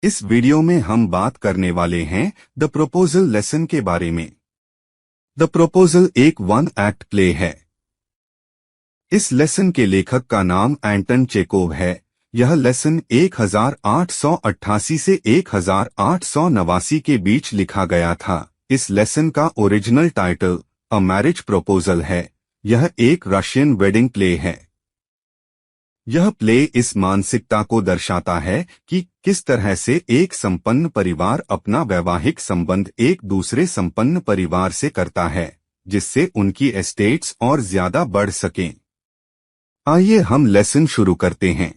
इस वीडियो में हम बात करने वाले हैं द प्रोपोजल लेसन के बारे में। द प्रोपोजल एक वन एक्ट प्ले है। इस लेसन के लेखक का नाम एंटन चेकोव है। यह लेसन 1888 से 1889 के बीच लिखा गया था। इस लेसन का original title a marriage proposal है। यह एक रशियन वेडिंग प्ले है। यह प्ले इस मानसिकता को दर्शाता है कि किस तरह से एक संपन्न परिवार अपना वैवाहिक संबंध एक दूसरे संपन्न परिवार से करता है, जिससे उनकी एस्टेट्स और ज्यादा बढ़ सकें। आइए हम लेसन शुरू करते हैं।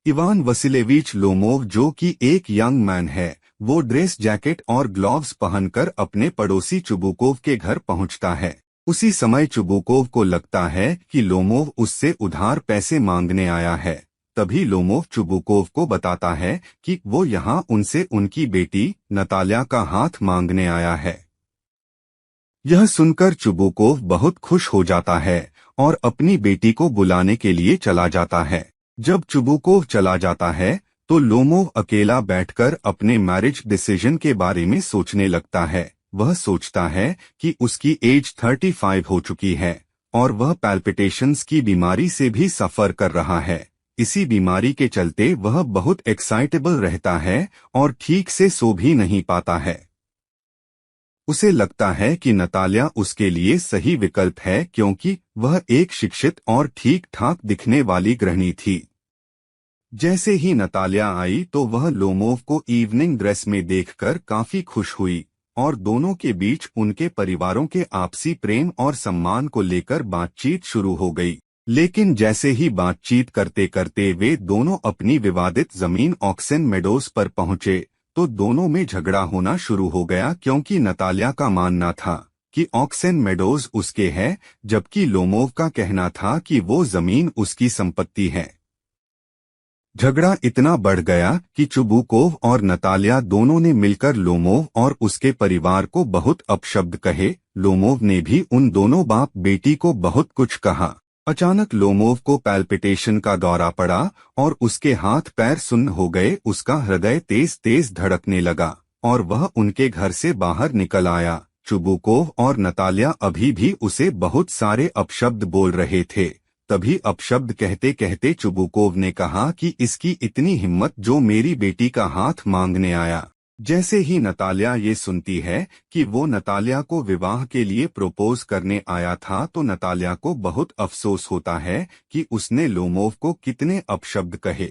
इवान वसिलेविच लोमोव, जो कि एक यंग मैन है, वो ड्रेस जैकेट और ग्लव्स पहनकर अपने पड़ोसी चुबुकोव के घर पहुंचता है। उसी समय चुबुकोव को लगता है कि लोमोव उससे उधार पैसे मांगने आया है। तभी लोमोव चुबुकोव को बताता है कि वो यहाँ उनसे उनकी बेटी नताल्या का हाथ मांगने आया है। यह सुनकर चुबुकोव बहुत खुश हो जाता है और अपनी बेटी को बुलाने के लिए चला जाता है। जब चुबुकोव चला जाता है तो लोमोव अकेला बैठकर अपने मैरिज डिसीजन के बारे में सोचने लगता है। वह सोचता है कि उसकी एज 35 हो चुकी है और वह पैल्पिटेशंस की बीमारी से भी सफर कर रहा है। इसी बीमारी के चलते वह बहुत एक्साइटेबल रहता है और ठीक से सो भी नहीं पाता है। उसे लगता है कि नताल्या उसके लिए सही विकल्प है, क्योंकि वह एक शिक्षित और ठीक ठाक दिखने वाली गृहिणी थी। जैसे ही नताल्या आई तो वह लोमोव को इवनिंग ड्रेस में देखकर काफी खुश हुई और दोनों के बीच उनके परिवारों के आपसी प्रेम और सम्मान को लेकर बातचीत शुरू हो गई। लेकिन जैसे ही बातचीत करते करते वे दोनों अपनी विवादित जमीन ऑक्सन मेडोज पर पहुंचे तो दोनों में झगड़ा होना शुरू हो गया, क्योंकि नताल्या का मानना था कि ऑक्सन मेडोज उसके है, जबकि लोमोव का कहना था कि वो जमीन उसकी संपत्ति है। झगड़ा इतना बढ़ गया कि चुबुकोव और नताल्या दोनों ने मिलकर लोमोव और उसके परिवार को बहुत अपशब्द कहे। लोमोव ने भी उन दोनों बाप बेटी को बहुत कुछ कहा। अचानक लोमोव को पैल्पिटेशन का दौरा पड़ा और उसके हाथ पैर सुन्न हो गए। उसका हृदय तेज तेज धड़कने लगा और वह उनके घर से बाहर निकल आया। चुबुकोव और नताल्या अभी भी उसे बहुत सारे अपशब्द बोल रहे थे। तभी अपशब्द कहते कहते चुबुकोव ने कहा कि इसकी इतनी हिम्मत, जो मेरी बेटी का हाथ मांगने आया। जैसे ही नताल्या ये सुनती है कि वो नताल्या को विवाह के लिए प्रपोज करने आया था तो नताल्या को बहुत अफसोस होता है कि उसने लोमोव को कितने अपशब्द कहे।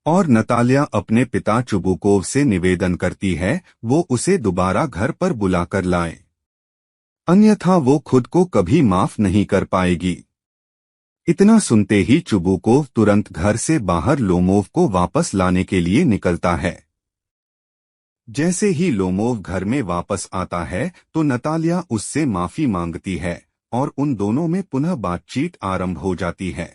और नताल्या अपने पिता चुबुकोव से निवेदन करती है वो उसे दोबारा घर पर बुलाकर लाए, अन्यथा वो खुद को कभी माफ नहीं कर पाएगी। इतना सुनते ही चुबुकोव तुरंत घर से बाहर लोमोव को वापस लाने के लिए निकलता है। जैसे ही लोमोव घर में वापस आता है तो नताल्या उससे माफी मांगती है और उन दोनों में पुनः बातचीत आरंभ हो जाती है।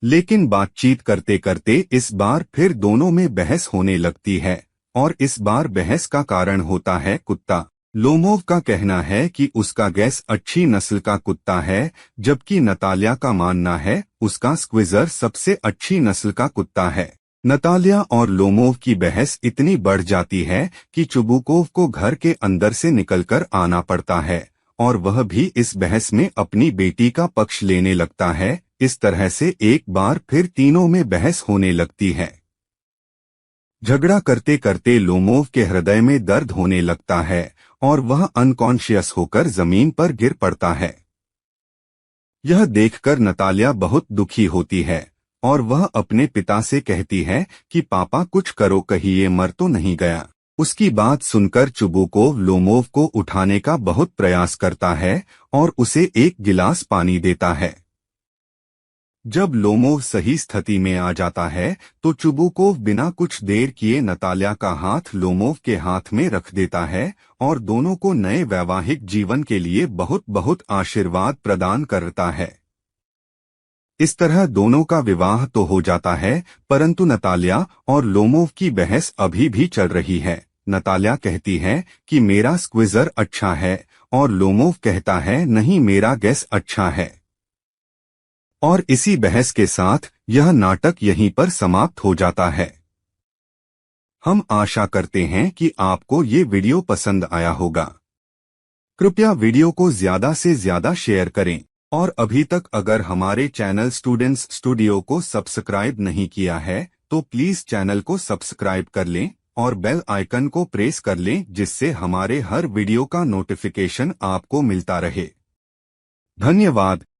लेकिन बातचीत करते करते इस बार फिर दोनों में बहस होने लगती है और इस बार बहस का कारण होता है कुत्ता। लोमोव का कहना है कि उसका गैस अच्छी नस्ल का कुत्ता है, जबकि नताल्या का मानना है उसका स्क्विजर सबसे अच्छी नस्ल का कुत्ता है। नताल्या और लोमोव की बहस इतनी बढ़ जाती है कि चुबुकोव को घर के अंदर से निकलकर आना पड़ता है और वह भी इस बहस में अपनी बेटी का पक्ष लेने लगता है। इस तरह से एक बार फिर तीनों में बहस होने लगती है। झगड़ा करते करते लोमोव के हृदय में दर्द होने लगता है और वह अनकॉन्शियस होकर जमीन पर गिर पड़ता है। यह देखकर नताल्या बहुत दुखी होती है और वह अपने पिता से कहती है कि पापा कुछ करो, कहीं ये मर तो नहीं गया। उसकी बात सुनकर चुबुकोव लोमोव को उठाने का बहुत प्रयास करता है और उसे एक गिलास पानी देता है। जब लोमोव सही स्थिति में आ जाता है तो चुबुकोव बिना कुछ देर किए नताल्या का हाथ लोमोव के हाथ में रख देता है और दोनों को नए वैवाहिक जीवन के लिए बहुत बहुत आशीर्वाद प्रदान करता है। इस तरह दोनों का विवाह तो हो जाता है, परंतु नताल्या और लोमोव की बहस अभी भी चल रही है। नताल्या कहती है कि मेरा स्क्विजर अच्छा है और लोमोव कहता है नहीं, मेरा गैस अच्छा है। और इसी बहस के साथ यह नाटक यहीं पर समाप्त हो जाता है। हम आशा करते हैं कि आपको ये वीडियो पसंद आया होगा। कृपया वीडियो को ज्यादा से ज्यादा शेयर करें और अभी तक अगर हमारे चैनल स्टूडेंट्स स्टूडियो को सब्सक्राइब नहीं किया है तो प्लीज चैनल को सब्सक्राइब कर लें और बेल आइकन को प्रेस कर लें जिससे हमारे हर वीडियो का नोटिफिकेशन आपको मिलता रहे। धन्यवाद।